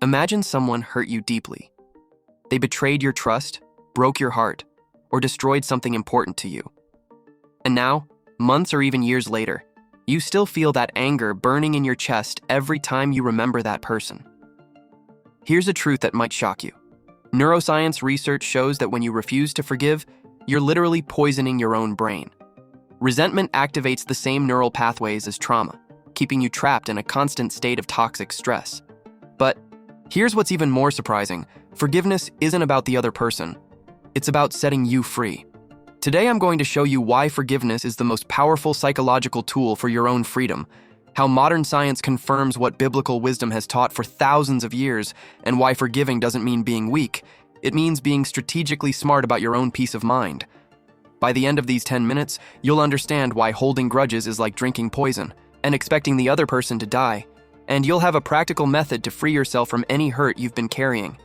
Imagine someone hurt you deeply. They betrayed your trust, broke your heart, or destroyed something important to you. And now, months or even years later, you still feel that anger burning in your chest every time you remember that person. Here's a truth that might shock you. Neuroscience research shows that when you refuse to forgive, you're literally poisoning your own brain. Resentment activates the same neural pathways as trauma, keeping you trapped in a constant state of toxic stress. But here's what's even more surprising. Forgiveness isn't about the other person. It's about setting you free. Today, I'm going to show you why forgiveness is the most powerful psychological tool for your own freedom, how modern science confirms what biblical wisdom has taught for thousands of years, and why forgiving doesn't mean being weak. It means being strategically smart about your own peace of mind. By the end of these 10 minutes, you'll understand why holding grudges is like drinking poison and expecting the other person to die. And you'll have a practical method to free yourself from any hurt you've been carrying.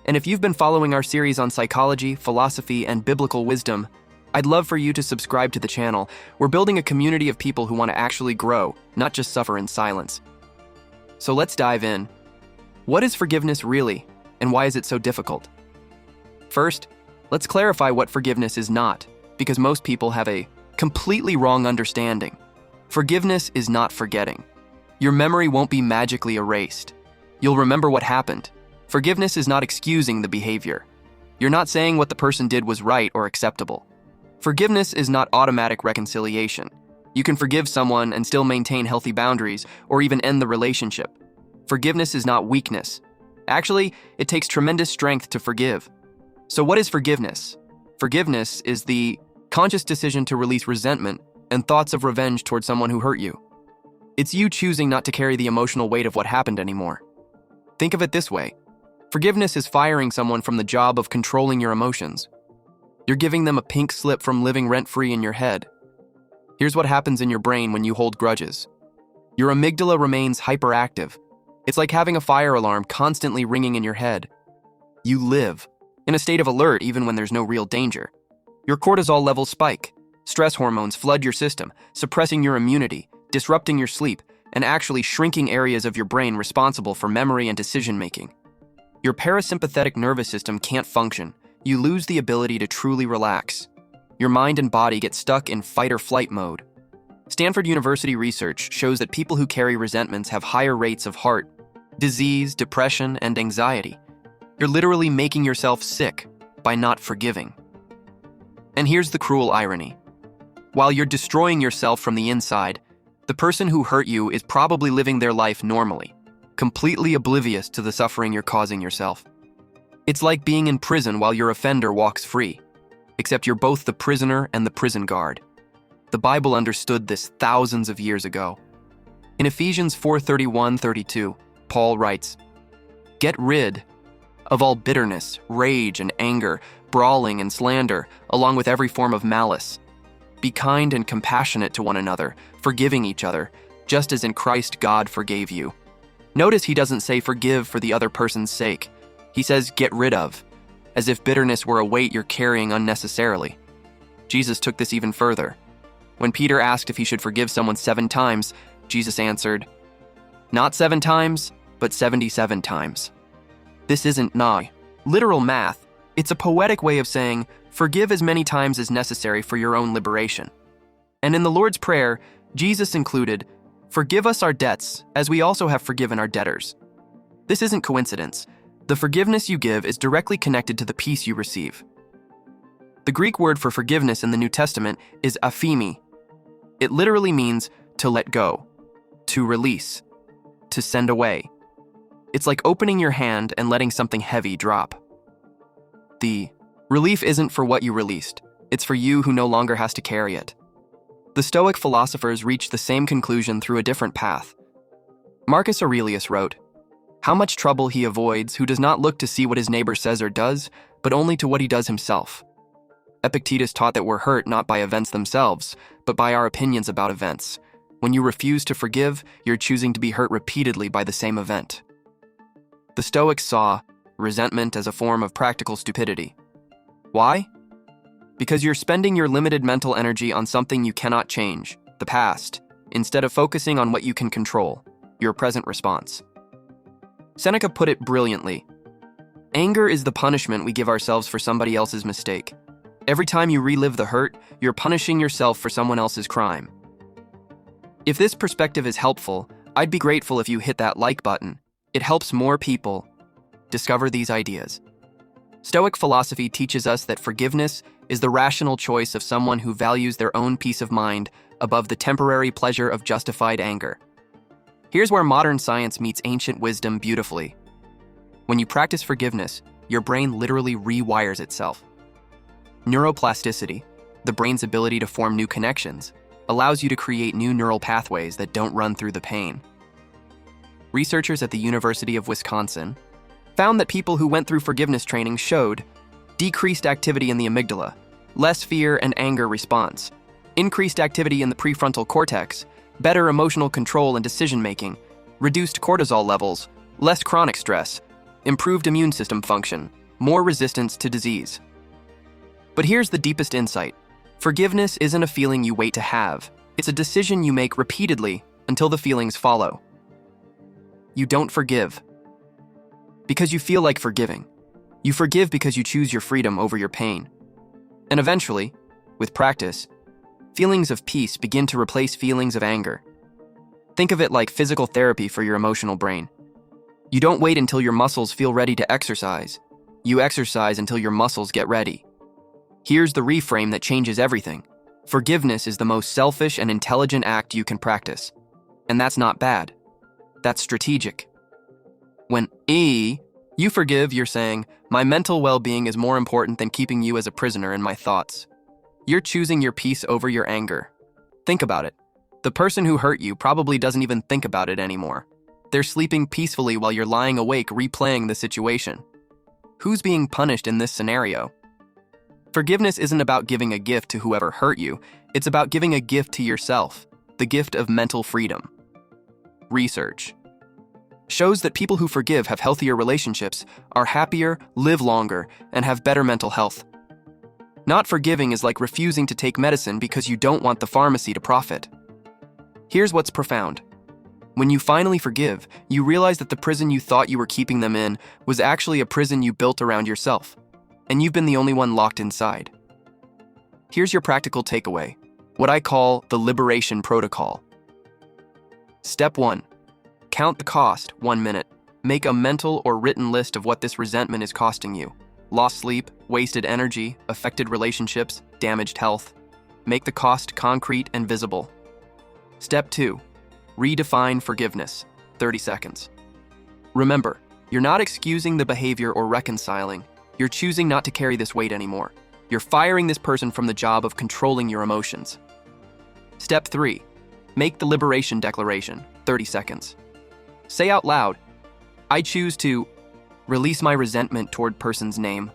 And if you've been following our series on psychology, philosophy, and biblical wisdom, I'd love for you to subscribe to the channel. We're building a community of people who want to actually grow, not just suffer in silence. So let's dive in. What is forgiveness really, and why is it so difficult? First, let's clarify what forgiveness is not, because most people have a completely wrong understanding. Forgiveness is not forgetting. Your memory won't be magically erased. You'll remember what happened. Forgiveness is not excusing the behavior. You're not saying what the person did was right or acceptable. Forgiveness is not automatic reconciliation. You can forgive someone and still maintain healthy boundaries or even end the relationship. Forgiveness is not weakness. Actually, it takes tremendous strength to forgive. So what is forgiveness? Forgiveness is the conscious decision to release resentment and thoughts of revenge towards someone who hurt you. It's you choosing not to carry the emotional weight of what happened anymore. Think of it this way. Forgiveness is firing someone from the job of controlling your emotions. You're giving them a pink slip from living rent-free in your head. Here's what happens in your brain when you hold grudges. Your amygdala remains hyperactive. It's like having a fire alarm constantly ringing in your head. You live in a state of alert even when there's no real danger. Your cortisol levels spike. Stress hormones flood your system, suppressing your immunity, disrupting your sleep, and actually shrinking areas of your brain responsible for memory and decision-making. Your parasympathetic nervous system can't function. You lose the ability to truly relax. Your mind and body get stuck in fight-or-flight mode. Stanford University research shows that people who carry resentments have higher rates of heart disease, depression, and anxiety. You're literally making yourself sick by not forgiving. And here's the cruel irony. While you're destroying yourself from the inside, the person who hurt you is probably living their life normally, completely oblivious to the suffering you're causing yourself. It's like being in prison while your offender walks free, except you're both the prisoner and the prison guard. The Bible understood this thousands of years ago. In Ephesians 4:31-32, Paul writes, "Get rid of all bitterness, rage, and anger, brawling and slander, along with every form of malice. Be kind and compassionate to one another, forgiving each other, just as in Christ God forgave you." Notice he doesn't say forgive for the other person's sake. He says get rid of, as if bitterness were a weight you're carrying unnecessarily. Jesus took this even further. When Peter asked if he should forgive someone 7 times, Jesus answered, "Not 7 times, but 77 times." This isn't literal math. It's a poetic way of saying, forgive as many times as necessary for your own liberation. And in the Lord's Prayer, Jesus included, "Forgive us our debts, as we also have forgiven our debtors." This isn't coincidence. The forgiveness you give is directly connected to the peace you receive. The Greek word for forgiveness in the New Testament is aphemi. It literally means to let go, to release, to send away. It's like opening your hand and letting something heavy drop. The relief isn't for what you released. It's for you who no longer has to carry it. The Stoic philosophers reached the same conclusion through a different path. Marcus Aurelius wrote, "How much trouble he avoids who does not look to see what his neighbor says or does, but only to what he does himself." Epictetus taught that we're hurt not by events themselves, but by our opinions about events. When you refuse to forgive, you're choosing to be hurt repeatedly by the same event. The Stoics saw resentment as a form of practical stupidity. Why? Because you're spending your limited mental energy on something you cannot change, the past, instead of focusing on what you can control, your present response. Seneca put it brilliantly. Anger is the punishment we give ourselves for somebody else's mistake. Every time you relive the hurt, you're punishing yourself for someone else's crime. If this perspective is helpful, I'd be grateful if you hit that like button. It helps more people discover these ideas. Stoic philosophy teaches us that forgiveness is the rational choice of someone who values their own peace of mind above the temporary pleasure of justified anger. Here's where modern science meets ancient wisdom beautifully. When you practice forgiveness, your brain literally rewires itself. Neuroplasticity, the brain's ability to form new connections, allows you to create new neural pathways that don't run through the pain. Researchers at the University of Wisconsin found that people who went through forgiveness training showed decreased activity in the amygdala, less fear and anger response, increased activity in the prefrontal cortex, better emotional control and decision-making, reduced cortisol levels, less chronic stress, improved immune system function, more resistance to disease. But here's the deepest insight. Forgiveness isn't a feeling you wait to have. It's a decision you make repeatedly until the feelings follow. You don't forgive because you feel like forgiving. You forgive because you choose your freedom over your pain. And eventually, with practice, feelings of peace begin to replace feelings of anger. Think of it like physical therapy for your emotional brain. You don't wait until your muscles feel ready to exercise. You exercise until your muscles get ready. Here's the reframe that changes everything. Forgiveness is the most selfish and intelligent act you can practice. And that's not bad. That's strategic. When you forgive, you're saying, my mental well-being is more important than keeping you as a prisoner in my thoughts. You're choosing your peace over your anger. Think about it. The person who hurt you probably doesn't even think about it anymore. They're sleeping peacefully while you're lying awake replaying the situation. Who's being punished in this scenario? Forgiveness isn't about giving a gift to whoever hurt you. It's about giving a gift to yourself, the gift of mental freedom. Research shows that people who forgive have healthier relationships, are happier, live longer, and have better mental health. Not forgiving is like refusing to take medicine because you don't want the pharmacy to profit. Here's what's profound. When you finally forgive, you realize that the prison you thought you were keeping them in was actually a prison you built around yourself, and you've been the only one locked inside. Here's your practical takeaway, what I call the liberation protocol. Step 1. Count the cost, 1 minute. Make a mental or written list of what this resentment is costing you. Lost sleep, wasted energy, affected relationships, damaged health. Make the cost concrete and visible. Step 2. Redefine forgiveness, 30 seconds. Remember, you're not excusing the behavior or reconciling. You're choosing not to carry this weight anymore. You're firing this person from the job of controlling your emotions. Step 3. Make the liberation declaration, 30 seconds. Say out loud, I choose to release my resentment toward person's name.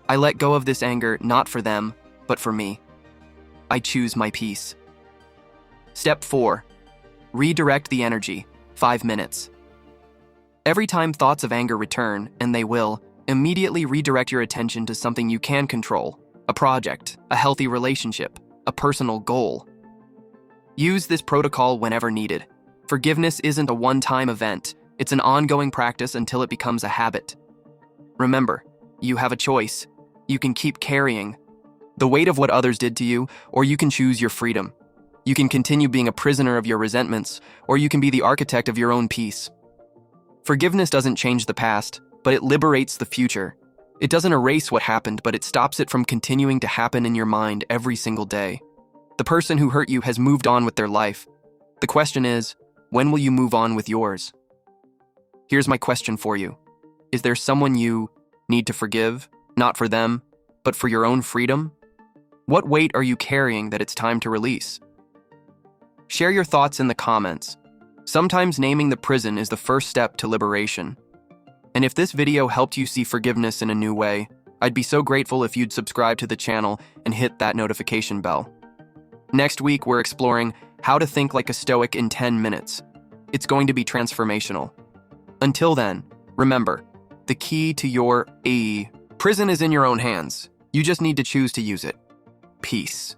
I let go of this anger not for them, but for me. I choose my peace. Step 4. Redirect the energy, 5 minutes. Every time thoughts of anger return, and they will, immediately redirect your attention to something you can control, a project, a healthy relationship, a personal goal. Use this protocol whenever needed. Forgiveness isn't a one-time event. It's an ongoing practice until it becomes a habit. Remember, you have a choice. You can keep carrying the weight of what others did to you, or you can choose your freedom. You can continue being a prisoner of your resentments, or you can be the architect of your own peace. Forgiveness doesn't change the past, but it liberates the future. It doesn't erase what happened, but it stops it from continuing to happen in your mind every single day. The person who hurt you has moved on with their life. The question is, when will you move on with yours? Here's my question for you. Is there someone you need to forgive, not for them, but for your own freedom? What weight are you carrying that it's time to release? Share your thoughts in the comments. Sometimes naming the prison is the first step to liberation. And if this video helped you see forgiveness in a new way, I'd be so grateful if you'd subscribe to the channel and hit that notification bell. Next week, we're exploring how to think like a Stoic in 10 minutes. It's going to be transformational. Until then, remember, the key to your prison is in your own hands. You just need to choose to use it. Peace.